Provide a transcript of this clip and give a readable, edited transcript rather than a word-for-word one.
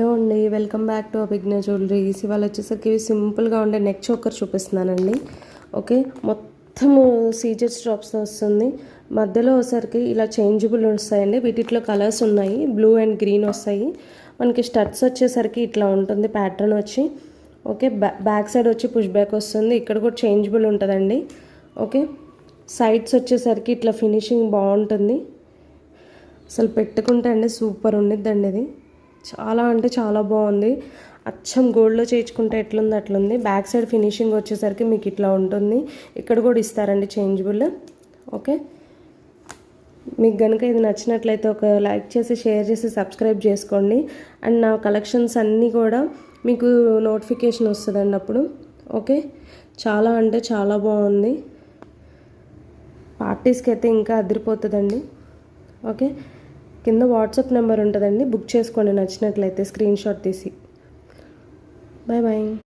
Hello అండి, welcome back to అభిజ్ఞ jewelleries. ఇవాళ వచ్చేసరికి సింపుల్గా ఉండే నెక్ చోకర్ చూపిస్తున్నానండి. ఓకే, మొత్తము సీజెడ్ స్ట్రాప్స్తో వస్తుంది. మధ్యలో వచ్చేసరికి ఇలా చేంజబుల్ వస్తాయండి. వీటిలో కలర్స్ ఉన్నాయి, బ్లూ అండ్ గ్రీన్ వస్తాయి. మనకి స్టడ్స్ వచ్చేసరికి ఇట్లా ఉంటుంది ప్యాటర్న్ వచ్చి. ఓకే, బ్యాక్ సైడ్ వచ్చి పుష్ బ్యాక్ వస్తుంది. ఇక్కడ కూడా చేంజబుల్ ఉంటుందండి. ఓకే, సైడ్స్ వచ్చేసరికి ఇట్లా ఫినిషింగ్ బాగుంటుంది. అసలు పెట్టుకుంటే అండి సూపర్ ఉండిద్దండి. ఇది చాలా అంటే చాలా బాగుంది. అచ్చం గోల్డ్లో చేయించుకుంటే ఎట్లుంది అట్లుంది. బ్యాక్ సైడ్ ఫినిషింగ్ వచ్చేసరికి మీకు ఇట్లా ఉంటుంది. ఇక్కడ కూడా ఇస్తారండి చేంజబుల్. ఓకే, మీకు కనుక ఇది నచ్చినట్లయితే ఒక లైక్ చేసి షేర్ చేసి సబ్స్క్రైబ్ చేసుకోండి. అండ్ నా కలెక్షన్స్ అన్నీ కూడా మీకు నోటిఫికేషన్ వస్తుందండి అప్పుడు. ఓకే, చాలా అంటే చాలా బాగుంది. పార్టీస్కి అయితే ఇంకా అదిరిపోతుందండి. ఓకే, కింద వాట్సాప్ నెంబర్ ఉంటుందండి, బుక్ చేసుకోండి నచ్చినట్లయితే స్క్రీన్ షాట్ తీసి. Bye bye.